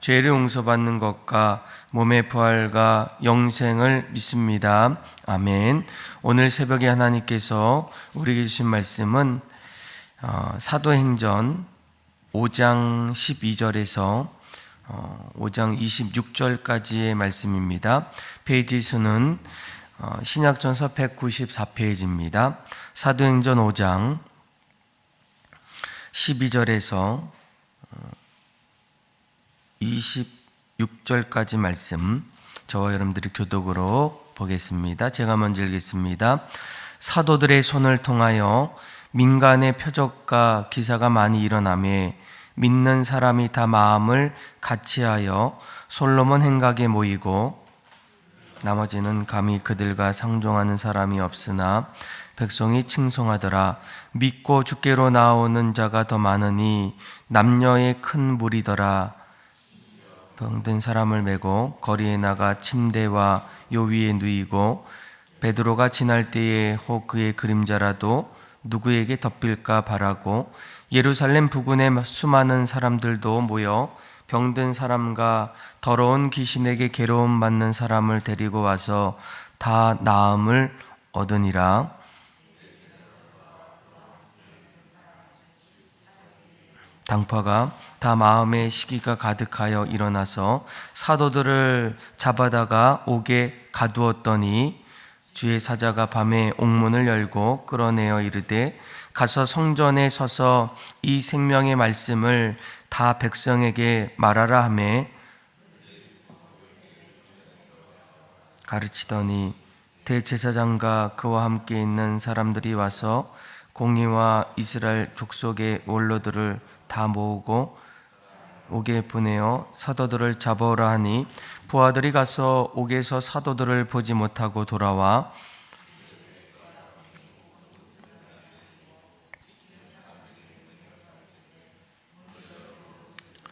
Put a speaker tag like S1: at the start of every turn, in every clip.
S1: 죄를 용서받는 것과 몸의 부활과 영생을 믿습니다. 아멘. 오늘 새벽에 하나님께서 우리에게 주신 말씀은 사도행전 5장 12절에서 5장 26절까지의 말씀입니다. 페이지 수는 신약전서 194페이지입니다. 사도행전 5장 12절에서 26절까지 말씀, 저와 여러분들이 교독으로 보겠습니다. 제가 먼저 읽겠습니다. 사도들의 손을 통하여 민간의 표적과 기사가 많이 일어나매 믿는 사람이 다 마음을 같이하여 솔로몬 행각에 모이고, 나머지는 감히 그들과 상종하는 사람이 없으나 백성이 칭송하더라. 믿고 주께로 나오는 자가 더 많으니 남녀의 큰 무리더라. 병든 사람을 메고 거리에 나가 침대와 요 위에 누이고, 베드로가 지날 때에 혹 그의 그림자라도 누구에게 덮일까 바라고, 예루살렘 부근에 수많은 사람들도 모여 병든 사람과 더러운 귀신에게 괴로움 받는 사람을 데리고 와서 다 나음을 얻으니라. 당파가 다 마음의 시기가 가득하여 일어나서 사도들을 잡아다가 옥에 가두었더니, 주의 사자가 밤에 옥문을 열고 끌어내어 이르되, 가서 성전에 서서 이 생명의 말씀을 다 백성에게 말하라 하며 가르치더니, 대제사장과 그와 함께 있는 사람들이 와서 공의와 이스라엘 족속의 원로들을 다 모으고 옥에 보내어 사도들을 잡아오라 하니, 부하들이 가서 옥에서 사도들을 보지 못하고 돌아와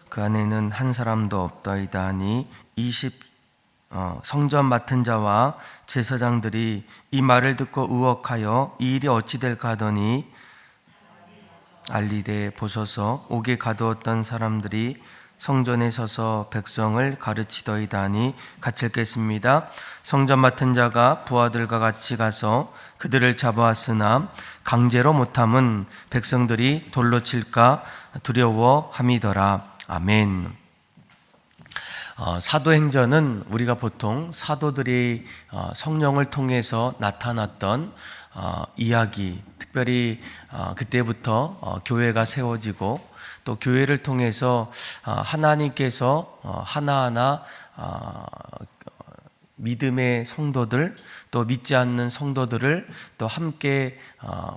S1: 그 안에는 한 사람도 없다이다 하니, 성전 맡은 자와 제사장들이 이 말을 듣고 의혹하여 이 일이 어찌 될까 하더니, 알리되 보소서, 옥에 가두었던 사람들이 성전에 서서 백성을 가르치더이다 하니 같이 읽겠습니다. 성전 맡은 자가 부하들과 같이 가서 그들을 잡아왔으나 강제로 못함은 백성들이 돌로 칠까 두려워함이더라. 아멘. 사도행전은 우리가 보통 사도들이 성령을 통해서 나타났던 이야기, 특별히 그때부터 교회가 세워지고, 또 교회를 통해서 하나님께서 하나하나 믿음의 성도들, 또 믿지 않는 성도들을 또 함께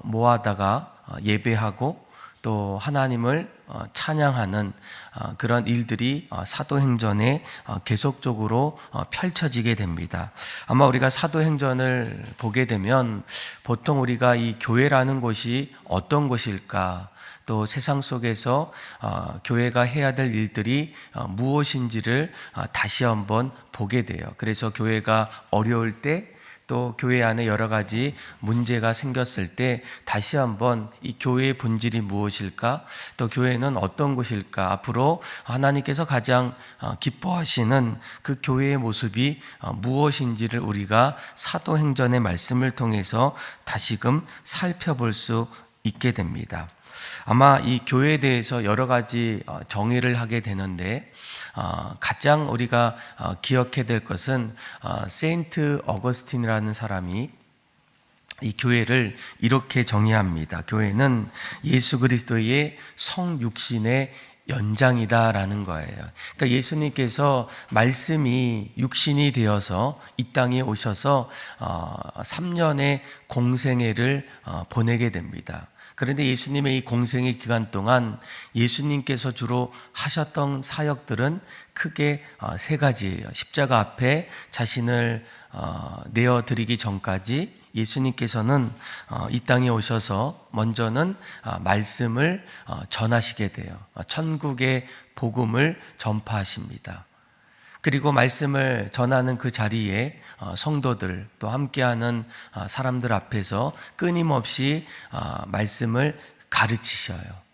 S1: 모아다가 예배하고 또 하나님을 찬양하는 그런 일들이 사도행전에 계속적으로 펼쳐지게 됩니다. 아마 우리가 사도행전을 보게 되면 보통 우리가 이 교회라는 곳이 어떤 곳일까, 또 세상 속에서 교회가 해야 될 일들이 무엇인지를 다시 한번 보게 돼요. 그래서 교회가 어려울 때, 또 교회 안에 여러 가지 문제가 생겼을 때 다시 한번 이 교회의 본질이 무엇일까, 또 교회는 어떤 곳일까, 앞으로 하나님께서 가장 기뻐하시는 그 교회의 모습이 무엇인지를 우리가 사도행전의 말씀을 통해서 다시금 살펴볼 수 있게 됩니다. 아마 이 교회에 대해서 여러 가지 정의를 하게 되는데, 가장 우리가 기억해야 될 것은 세인트 어거스틴이라는 사람이 이 교회를 이렇게 정의합니다. 교회는 예수 그리스도의 성육신의 연장이다라는 거예요. 그러니까 예수님께서 말씀이 육신이 되어서 이 땅에 오셔서 3년의 공생애를 보내게 됩니다. 그런데 예수님의 이 공생의 기간 동안 예수님께서 주로 하셨던 사역들은 크게 세 가지예요. 십자가 앞에 자신을 내어드리기 전까지 예수님께서는 이 땅에 오셔서 먼저는 말씀을 전하시게 돼요. 천국의 복음을 전파하십니다. 그리고 말씀을 전하는 그 자리에 성도들, 또 함께하는 사람들 앞에서 끊임없이 말씀을 가르치셔요.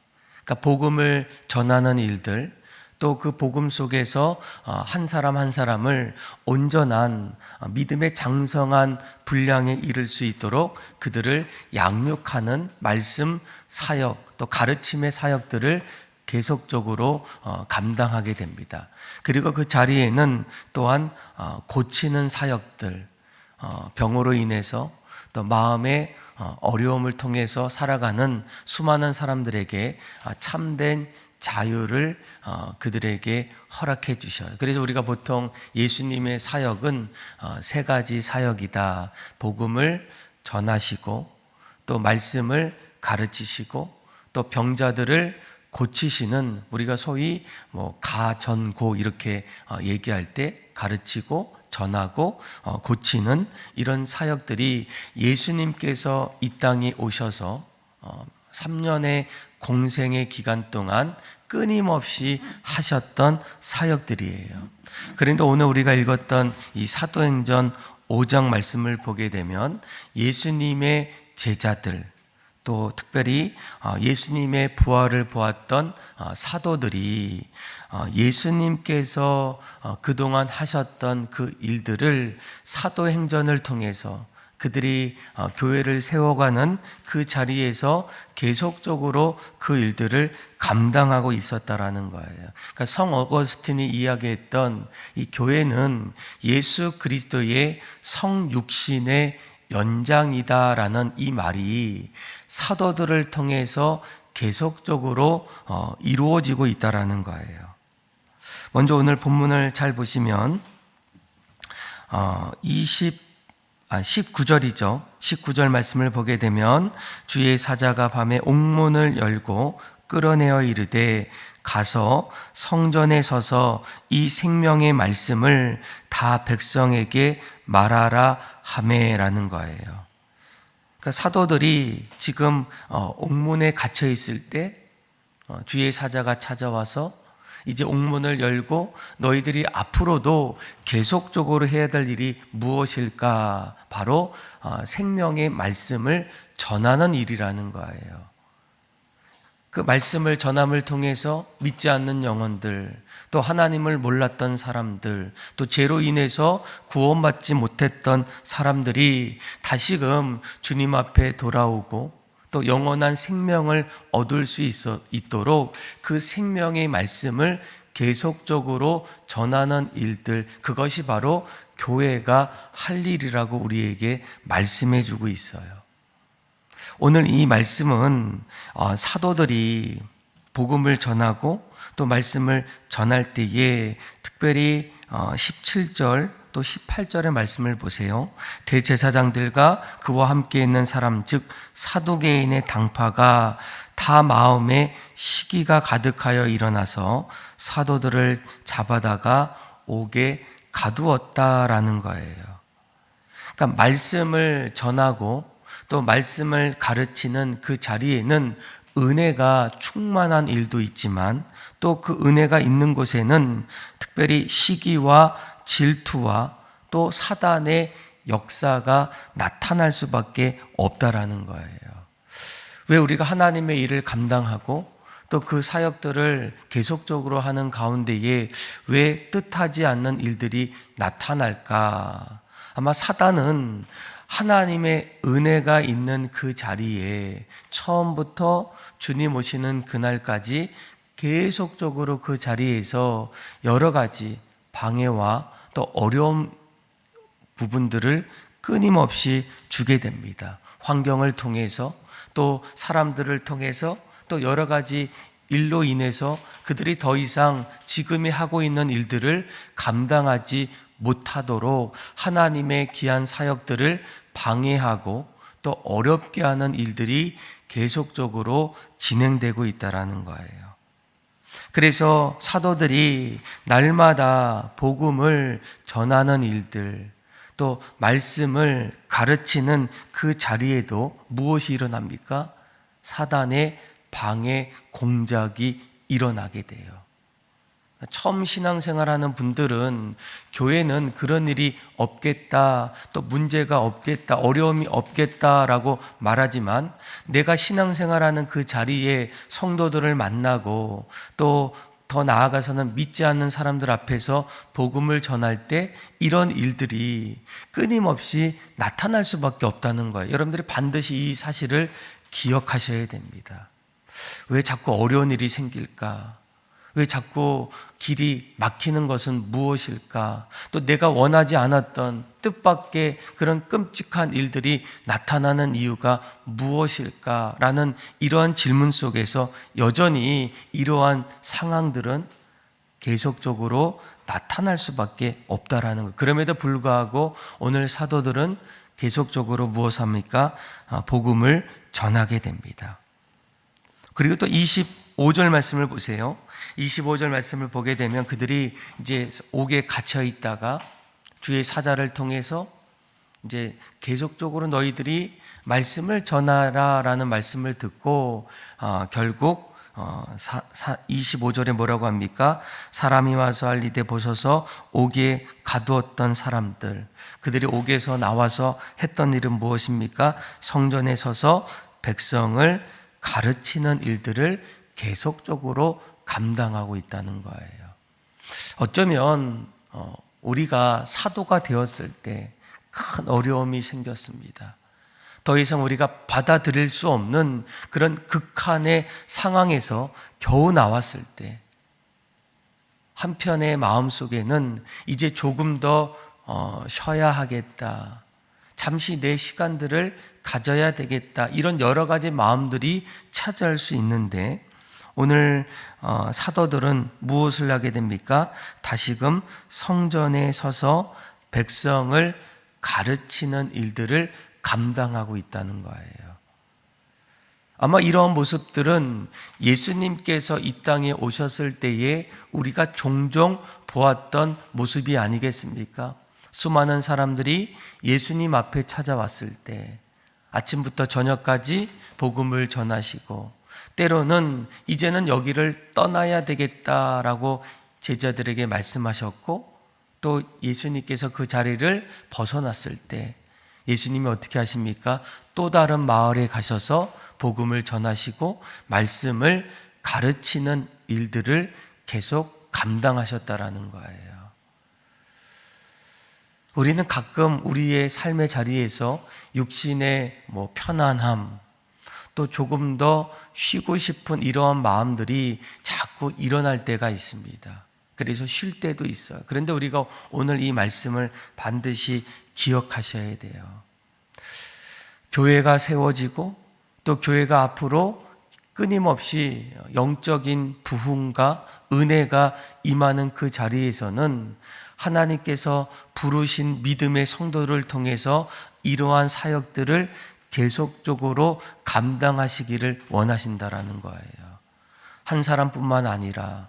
S1: 그러니까 복음을 전하는 일들, 또 그 복음 속에서 한 사람 한 사람을 온전한 믿음의 장성한 분량에 이를 수 있도록 그들을 양육하는 말씀 사역, 또 가르침의 사역들을 계속적으로 감당하게 됩니다. 그리고 그 자리에는 또한 고치는 사역들, 병으로 인해서 또 마음의 어려움을 통해서 살아가는 수많은 사람들에게 참된 자유를 그들에게 허락해 주셔요. 그래서 우리가 보통 예수님의 사역은 세 가지 사역이다. 복음을 전하시고 또 말씀을 가르치시고 또 병자들을 고치시는, 우리가 소위 가전고 이렇게 얘기할 때 가르치고 전하고 고치는 이런 사역들이 예수님께서 이 땅에 오셔서 3년의 공생의 기간 동안 끊임없이 하셨던 사역들이에요. 그런데 오늘 우리가 읽었던 이 사도행전 5장 말씀을 보게 되면 예수님의 제자들, 또 특별히 예수님의 부활을 보았던 사도들이 예수님께서 그동안 하셨던 그 일들을 사도행전을 통해서 그들이 교회를 세워가는 그 자리에서 계속적으로 그 일들을 감당하고 있었다라는 거예요. 그러니까 성 어거스틴이 이야기했던 이 교회는 예수 그리스도의 성육신의 연장이다라는 이 말이 사도들을 통해서 계속적으로 이루어지고 있다라는 거예요. 먼저 오늘 본문을 잘 보시면 19절이죠. 19절 말씀을 보게 되면 주의 사자가 밤에 옥문을 열고 끌어내어 이르되 가서 성전에 서서 이 생명의 말씀을 다 백성에게 말하라 하매라는 거예요. 그러니까 사도들이 지금 옥문에 갇혀 있을 때 주의 사자가 찾아와서 이제 옥문을 열고 너희들이 앞으로도 계속적으로 해야 될 일이 무엇일까? 바로 생명의 말씀을 전하는 일이라는 거예요. 그 말씀을 전함을 통해서 믿지 않는 영혼들, 또 하나님을 몰랐던 사람들, 또 죄로 인해서 구원받지 못했던 사람들이 다시금 주님 앞에 돌아오고 또 영원한 생명을 얻을 수 있도록 그 생명의 말씀을 계속적으로 전하는 일들, 그것이 바로 교회가 할 일이라고 우리에게 말씀해 주고 있어요. 오늘 이 말씀은 사도들이 복음을 전하고 또 말씀을 전할 때에 특별히 17절 또 18절의 말씀을 보세요. 대제사장들과 그와 함께 있는 사람 즉 사두개인의 당파가 다 마음에 시기가 가득하여 일어나서 사도들을 잡아다가 옥에 가두었다라는 거예요. 그러니까 말씀을 전하고 또 말씀을 가르치는 그 자리에는 은혜가 충만한 일도 있지만 또 그 은혜가 있는 곳에는 특별히 시기와 질투와 또 사단의 역사가 나타날 수밖에 없다라는 거예요. 왜 우리가 하나님의 일을 감당하고 또 그 사역들을 계속적으로 하는 가운데에 왜 뜻하지 않는 일들이 나타날까? 아마 사단은 하나님의 은혜가 있는 그 자리에 처음부터 주님 오시는 그날까지 계속적으로 그 자리에서 여러 가지 방해와 또 어려운 부분들을 끊임없이 주게 됩니다. 환경을 통해서 또 사람들을 통해서 또 여러 가지 일로 인해서 그들이 더 이상 지금이 하고 있는 일들을 감당하지 못하도록 하나님의 귀한 사역들을 방해하고 또 어렵게 하는 일들이 계속적으로 진행되고 있다는 거예요. 그래서 사도들이 날마다 복음을 전하는 일들, 또 말씀을 가르치는 그 자리에도 무엇이 일어납니까? 사단의 방해 공작이 일어나게 돼요. 처음 신앙생활하는 분들은 교회는 그런 일이 없겠다, 또 문제가 없겠다, 어려움이 없겠다라고 말하지만 내가 신앙생활하는 그 자리에 성도들을 만나고 또 더 나아가서는 믿지 않는 사람들 앞에서 복음을 전할 때 이런 일들이 끊임없이 나타날 수밖에 없다는 거예요. 여러분들이 반드시 이 사실을 기억하셔야 됩니다. 왜 자꾸 어려운 일이 생길까? 왜 자꾸 길이 막히는 것은 무엇일까? 또 내가 원하지 않았던 뜻밖의 그런 끔찍한 일들이 나타나는 이유가 무엇일까라는 이러한 질문 속에서 여전히 이러한 상황들은 계속적으로 나타날 수밖에 없다라는 것. 그럼에도 불구하고 오늘 사도들은 계속적으로 무엇합니까? 복음을 전하게 됩니다. 그리고 또 25절 말씀을 보세요. 25절 말씀을 보게 되면 그들이 이제 옥에 갇혀 있다가 주의 사자를 통해서 이제 계속적으로 너희들이 말씀을 전하라라는 말씀을 듣고 결국 25절에 뭐라고 합니까? 사람이 와서 알리되 보소서 옥에 가두었던 사람들, 그들이 옥에서 나와서 했던 일은 무엇입니까? 성전에 서서 백성을 가르치는 일들을 계속적으로 감당하고 있다는 거예요. 어쩌면 우리가 사도가 되었을 때 큰 어려움이 생겼습니다. 더 이상 우리가 받아들일 수 없는 그런 극한의 상황에서 겨우 나왔을 때 한편의 마음속에는 이제 조금 더 쉬어야 하겠다, 잠시 내 시간들을 가져야 되겠다, 이런 여러 가지 마음들이 차지할 수 있는데 오늘 사도들은 무엇을 하게 됩니까? 다시금 성전에 서서 백성을 가르치는 일들을 감당하고 있다는 거예요. 아마 이러한 모습들은 예수님께서 이 땅에 오셨을 때에 우리가 종종 보았던 모습이 아니겠습니까? 수많은 사람들이 예수님 앞에 찾아왔을 때 아침부터 저녁까지 복음을 전하시고 때로는 이제는 여기를 떠나야 되겠다라고 제자들에게 말씀하셨고 또 예수님께서 그 자리를 벗어났을 때 예수님이 어떻게 하십니까? 또 다른 마을에 가셔서 복음을 전하시고 말씀을 가르치는 일들을 계속 감당하셨다라는 거예요. 우리는 가끔 우리의 삶의 자리에서 육신의 편안함, 또 조금 더 쉬고 싶은 이러한 마음들이 자꾸 일어날 때가 있습니다. 그래서 쉴 때도 있어요. 그런데 우리가 오늘 이 말씀을 반드시 기억하셔야 돼요. 교회가 세워지고 또 교회가 앞으로 끊임없이 영적인 부흥과 은혜가 임하는 그 자리에서는 하나님께서 부르신 믿음의 성도를 통해서 이러한 사역들을 계속적으로 감당하시기를 원하신다라는 거예요. 한 사람뿐만 아니라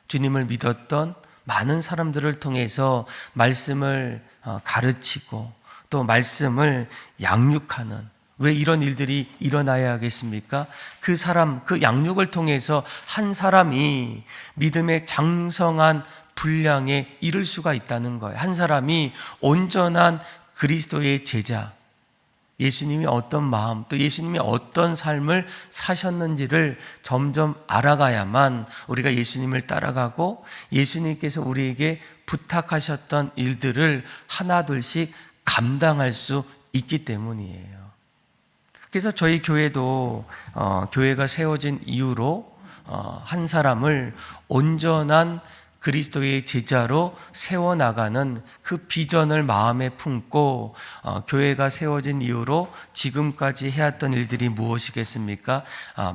S1: 주님을 믿었던 많은 사람들을 통해서 말씀을 가르치고 또 말씀을 양육하는, 왜 이런 일들이 일어나야 하겠습니까? 그 양육을 통해서 한 사람이 믿음의 장성한 분량에 이를 수가 있다는 거예요. 한 사람이 온전한 그리스도의 제자, 예수님이 어떤 마음, 또 예수님이 어떤 삶을 사셨는지를 점점 알아가야만 우리가 예수님을 따라가고 예수님께서 우리에게 부탁하셨던 일들을 하나둘씩 감당할 수 있기 때문이에요. 그래서 저희 교회도 교회가 세워진 이후로 한 사람을 온전한 그리스도의 제자로 세워나가는 그 비전을 마음에 품고 교회가 세워진 이후로 지금까지 해왔던 일들이 무엇이겠습니까?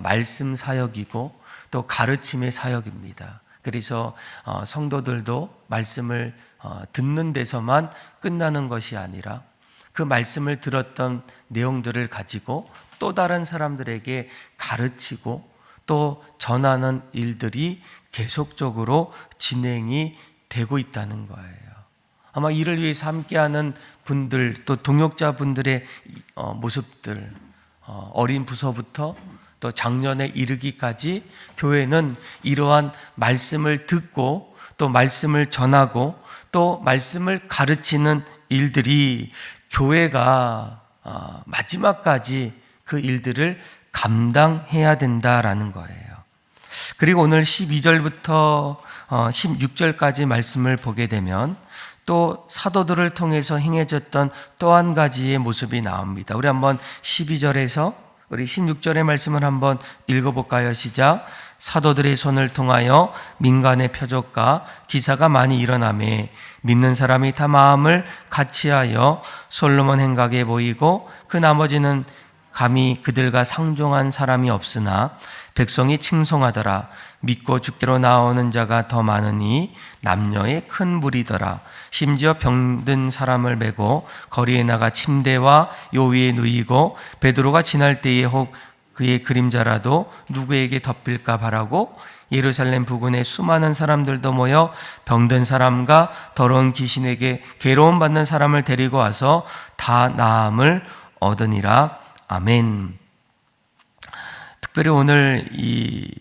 S1: 말씀 사역이고 또 가르침의 사역입니다. 그래서 성도들도 말씀을 듣는 데서만 끝나는 것이 아니라 그 말씀을 들었던 내용들을 가지고 또 다른 사람들에게 가르치고 또 전하는 일들이 계속적으로 진행이 되고 있다는 거예요. 아마 이를 위해서 함께하는 분들, 또 동역자분들의 모습들, 어린 부서부터 또 작년에 이르기까지 교회는 이러한 말씀을 듣고 또 말씀을 전하고 또 말씀을 가르치는 일들이 교회가 마지막까지 그 일들을 감당해야 된다라는 거예요. 그리고 오늘 12절부터 16절까지 말씀을 보게 되면 또 사도들을 통해서 행해졌던 또 한 가지의 모습이 나옵니다. 우리 한번 12절에서 우리 16절의 말씀을 한번 읽어볼까요? 시작. 사도들의 손을 통하여 민간의 표적과 기사가 많이 일어나매 믿는 사람이 다 마음을 같이하여 솔로몬 행각에 모이고 그 나머지는 감히 그들과 상종한 사람이 없으나 백성이 칭송하더라. 믿고 죽기로 나오는 자가 더 많으니 남녀의 큰 무리더라. 심지어 병든 사람을 메고 거리에 나가 침대와 요 위에 누이고 베드로가 지날 때에 혹 그의 그림자라도 누구에게 덮일까 바라고 예루살렘 부근에 수많은 사람들도 모여 병든 사람과 더러운 귀신에게 괴로움 받는 사람을 데리고 와서 다 나음을 얻으니라. 아멘. 특별히 오늘 이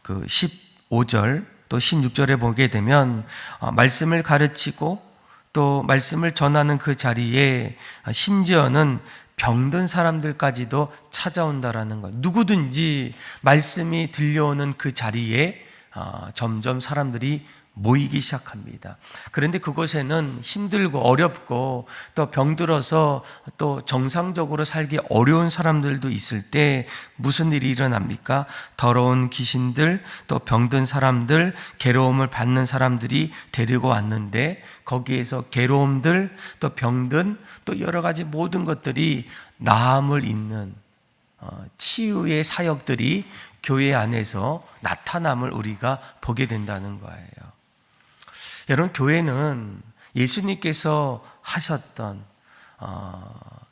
S1: 15절 또 16절에 보게 되면 말씀을 가르치고 또 말씀을 전하는 그 자리에 심지어는 병든 사람들까지도 찾아온다라는 것. 누구든지 말씀이 들려오는 그 자리에 점점 사람들이 모이기 시작합니다. 그런데 그곳에는 힘들고 어렵고 또 병들어서 또 정상적으로 살기 어려운 사람들도 있을 때 무슨 일이 일어납니까? 더러운 귀신들, 또 병든 사람들, 괴로움을 받는 사람들이 데리고 왔는데 거기에서 괴로움들, 또 병든, 또 여러 가지 모든 것들이 나음을 잇는 치유의 사역들이 교회 안에서 나타남을 우리가 보게 된다는 거예요. 여러분, 교회는 예수님께서 하셨던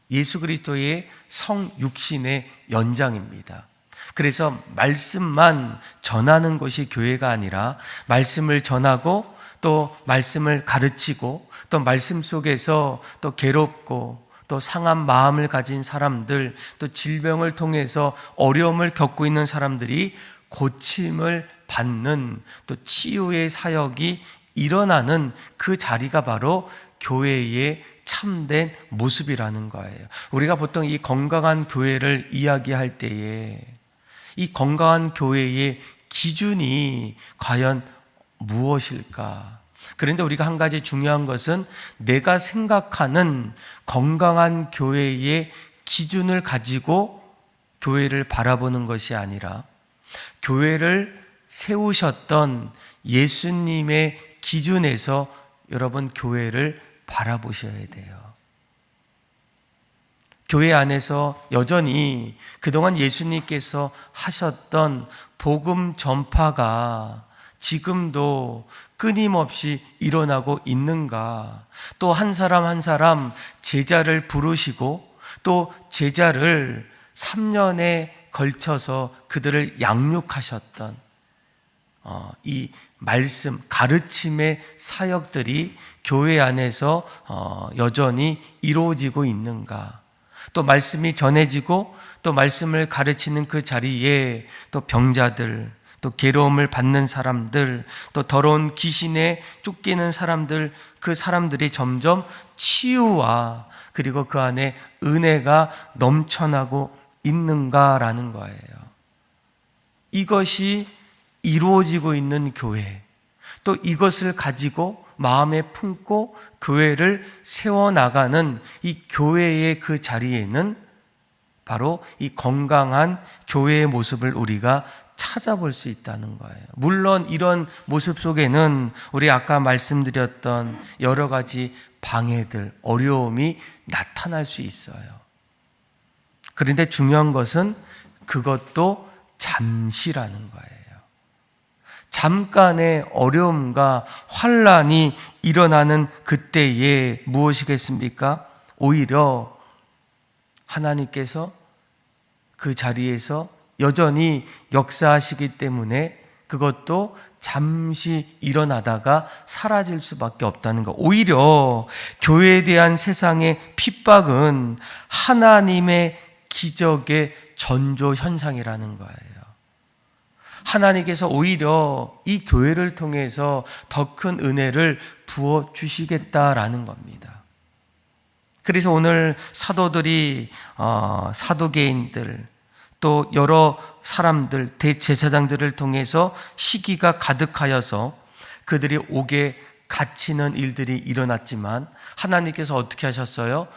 S1: 예수 그리스도의 성육신의 연장입니다. 그래서 말씀만 전하는 것이 교회가 아니라 말씀을 전하고 또 말씀을 가르치고 또 말씀 속에서 또 괴롭고 또 상한 마음을 가진 사람들, 또 질병을 통해서 어려움을 겪고 있는 사람들이 고침을 받는 또 치유의 사역이 일어나는 그 자리가 바로 교회의 참된 모습이라는 거예요. 우리가 보통 이 건강한 교회를 이야기할 때에 이 건강한 교회의 기준이 과연 무엇일까? 그런데 우리가 한 가지 중요한 것은 내가 생각하는 건강한 교회의 기준을 가지고 교회를 바라보는 것이 아니라 교회를 세우셨던 예수님의 기준에서 여러분 교회를 바라보셔야 돼요. 교회 안에서 여전히 그동안 예수님께서 하셨던 복음 전파가 지금도 끊임없이 일어나고 있는가? 또 한 사람 한 사람 제자를 부르시고 또 제자를 3년에 걸쳐서 그들을 양육하셨던 이 말씀, 가르침의 사역들이 교회 안에서 여전히 이루어지고 있는가? 또 말씀이 전해지고 또 말씀을 가르치는 그 자리에 또 병자들, 또 괴로움을 받는 사람들, 또 더러운 귀신에 쫓기는 사람들, 그 사람들이 점점 치유와 그리고 그 안에 은혜가 넘쳐나고 있는가라는 거예요. 이것이 이루어지고 있는 교회, 또 이것을 가지고 마음에 품고 교회를 세워나가는 이 교회의 그 자리에는 바로 이 건강한 교회의 모습을 우리가 찾아볼 수 있다는 거예요. 물론 이런 모습 속에는 우리 아까 말씀드렸던 여러 가지 방해들, 어려움이 나타날 수 있어요. 그런데 중요한 것은 그것도 잠시라는 거예요. 잠깐의 어려움과 환난이 일어나는 그때에 무엇이겠습니까? 오히려 하나님께서 그 자리에서 여전히 역사하시기 때문에 그것도 잠시 일어나다가 사라질 수밖에 없다는 것. 오히려 교회에 대한 세상의 핍박은 하나님의 기적의 전조 현상이라는 거예요. 하나님께서 오히려 이 교회를 통해서 더 큰 은혜를 부어 주시겠다라는 겁니다. 그래서 오늘 사도들이 사도계인들 또 여러 사람들, 대제사장들을 통해서 시기가 가득하여서 그들이 옥에 갇히는 일들이 일어났지만 하나님께서 어떻게 하셨어요?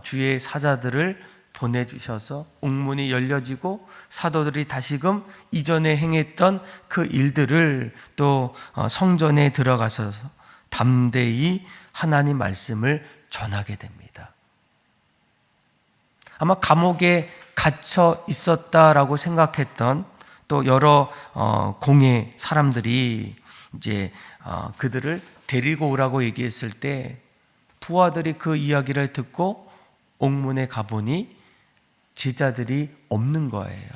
S1: 주의 사자들을 보내주셔서 옥문이 열려지고 사도들이 다시금 이전에 행했던 그 일들을 또 성전에 들어가서 담대히 하나님 말씀을 전하게 됩니다. 아마 감옥에 갇혀 있었다라고 생각했던 또 여러 공의 사람들이 이제 그들을 데리고 오라고 얘기했을 때 부하들이 그 이야기를 듣고 옥문에 가보니 제자들이 없는 거예요.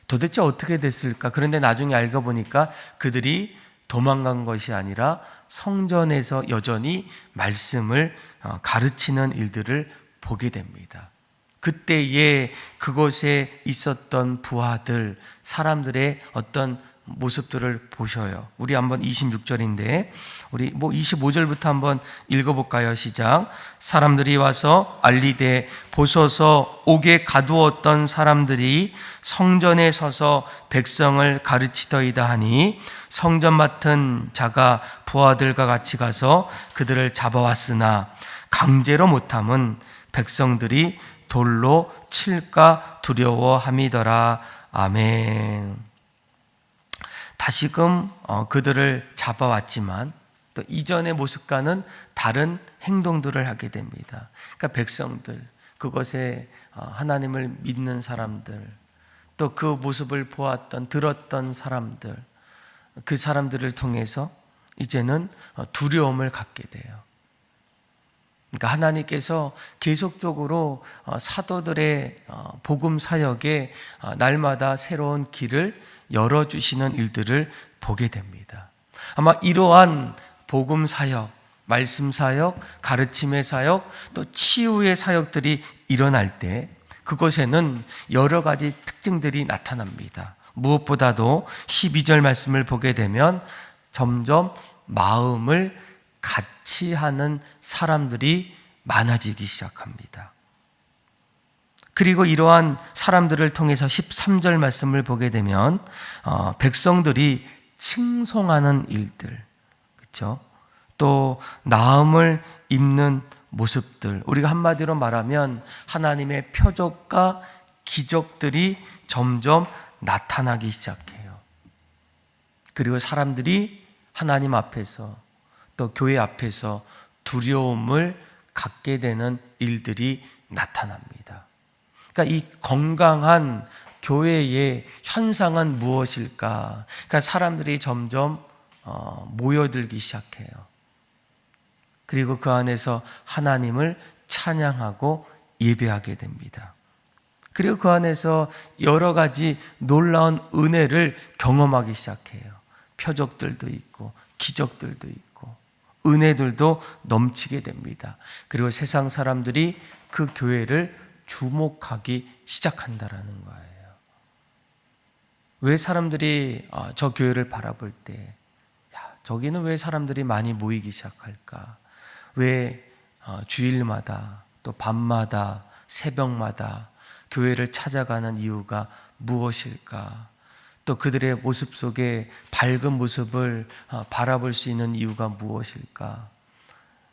S1: 도대체 어떻게 됐을까? 그런데 나중에 알고 보니까 그들이 도망간 것이 아니라 성전에서 여전히 말씀을 가르치는 일들을 보게 됩니다. 그때에 그곳에 있었던 부하들, 사람들의 어떤 모습들을 보셔요. 우리 한번 26절인데 우리 25절부터 한번 읽어볼까요? 시작. 사람들이 와서 알리되 보소서 옥에 가두었던 사람들이 성전에 서서 백성을 가르치더이다 하니 성전 맡은 자가 부하들과 같이 가서 그들을 잡아왔으나 강제로 못함은 백성들이 돌로 칠까 두려워함이더라. 아멘. 다시금 그들을 잡아왔지만 또 이전의 모습과는 다른 행동들을 하게 됩니다. 그러니까 백성들, 그것에 하나님을 믿는 사람들, 또 그 모습을 보았던, 들었던 사람들, 그 사람들을 통해서 이제는 두려움을 갖게 돼요. 그러니까 하나님께서 계속적으로 사도들의 복음 사역에 날마다 새로운 길을 열어주시는 일들을 보게 됩니다. 아마 이러한 복음 사역, 말씀 사역, 가르침의 사역, 또 치유의 사역들이 일어날 때 그곳에는 여러 가지 특징들이 나타납니다. 무엇보다도 12절 말씀을 보게 되면 점점 마음을 같이 하는 사람들이 많아지기 시작합니다. 그리고 이러한 사람들을 통해서 13절 말씀을 보게 되면 백성들이 칭송하는 일들, 그렇죠? 또 나음을 입는 모습들, 우리가 한마디로 말하면 하나님의 표적과 기적들이 점점 나타나기 시작해요. 그리고 사람들이 하나님 앞에서 또 교회 앞에서 두려움을 갖게 되는 일들이 나타납니다. 그러니까 이 건강한 교회의 현상은 무엇일까? 그러니까 사람들이 점점 모여들기 시작해요. 그리고 그 안에서 하나님을 찬양하고 예배하게 됩니다. 그리고 그 안에서 여러 가지 놀라운 은혜를 경험하기 시작해요. 표적들도 있고 기적들도 있고 은혜들도 넘치게 됩니다. 그리고 세상 사람들이 그 교회를 주목하기 시작한다라는 거예요. 왜 사람들이 저 교회를 바라볼 때 저기는 왜 사람들이 많이 모이기 시작할까? 왜 주일마다 또 밤마다 새벽마다 교회를 찾아가는 이유가 무엇일까? 또 그들의 모습 속에 밝은 모습을 바라볼 수 있는 이유가 무엇일까?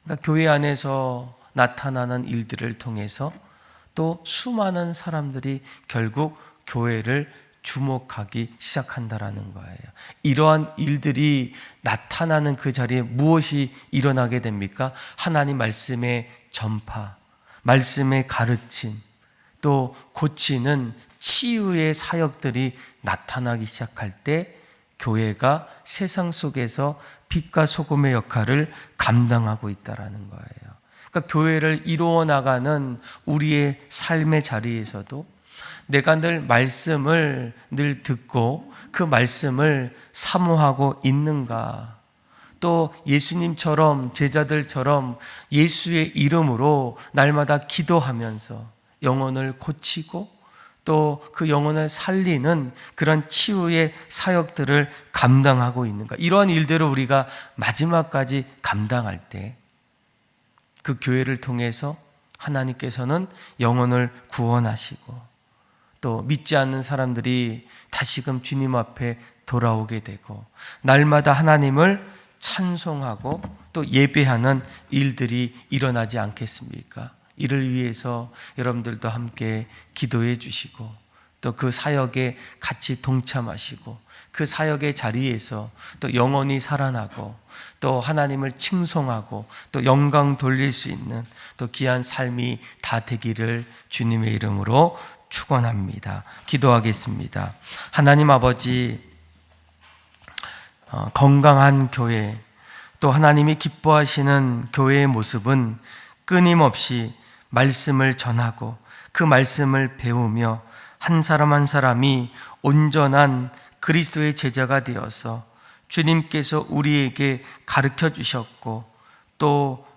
S1: 그러니까 교회 안에서 나타나는 일들을 통해서 또 수많은 사람들이 결국 교회를 주목하기 시작한다라는 거예요. 이러한 일들이 나타나는 그 자리에 무엇이 일어나게 됩니까? 하나님 말씀의 전파, 말씀의 가르침, 또 고치는 치유의 사역들이 나타나기 시작할 때 교회가 세상 속에서 빛과 소금의 역할을 감당하고 있다라는 거예요. 그러니까 교회를 이루어 나가는 우리의 삶의 자리에서도 내가 늘 말씀을 늘 듣고 그 말씀을 사모하고 있는가? 또 예수님처럼 제자들처럼 예수의 이름으로 날마다 기도하면서 영혼을 고치고 또 그 영혼을 살리는 그런 치유의 사역들을 감당하고 있는가? 이러한 일들을 우리가 마지막까지 감당할 때 그 교회를 통해서 하나님께서는 영혼을 구원하시고 또 믿지 않는 사람들이 다시금 주님 앞에 돌아오게 되고 날마다 하나님을 찬송하고 또 예배하는 일들이 일어나지 않겠습니까? 이를 위해서 여러분들도 함께 기도해 주시고 또 그 사역에 같이 동참하시고 그 사역의 자리에서 또 영원히 살아나고 또 하나님을 칭송하고 또 영광 돌릴 수 있는 또 귀한 삶이 다 되기를 주님의 이름으로 축원합니다. 기도하겠습니다. 하나님 아버지, 건강한 교회 또 하나님이 기뻐하시는 교회의 모습은 끊임없이 말씀을 전하고 그 말씀을 배우며 한 사람 한 사람이 온전한 그리스도의 제자가 되어서 주님께서 우리에게 가르쳐 주셨고 또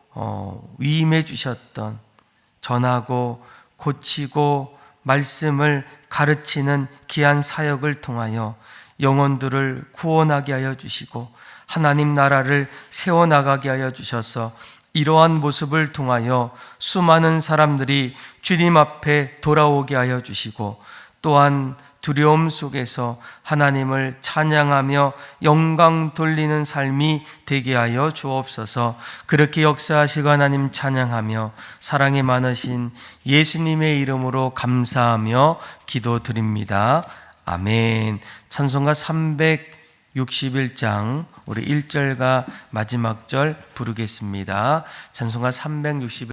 S1: 위임해 주셨던 전하고 고치고 말씀을 가르치는 귀한 사역을 통하여 영혼들을 구원하게 하여 주시고 하나님 나라를 세워나가게 하여 주셔서 이러한 모습을 통하여 수많은 사람들이 주님 앞에 돌아오게 하여 주시고 또한 두려움 속에서 하나님을 찬양하며 영광 돌리는 삶이 되게 하여 주옵소서. 그렇게 역사하시고 하나님 찬양하며 사랑이 많으신 예수님의 이름으로 감사하며 기도드립니다. 아멘. 찬송가 361장 우리 1절과 마지막 절 부르겠습니다. 찬송가 361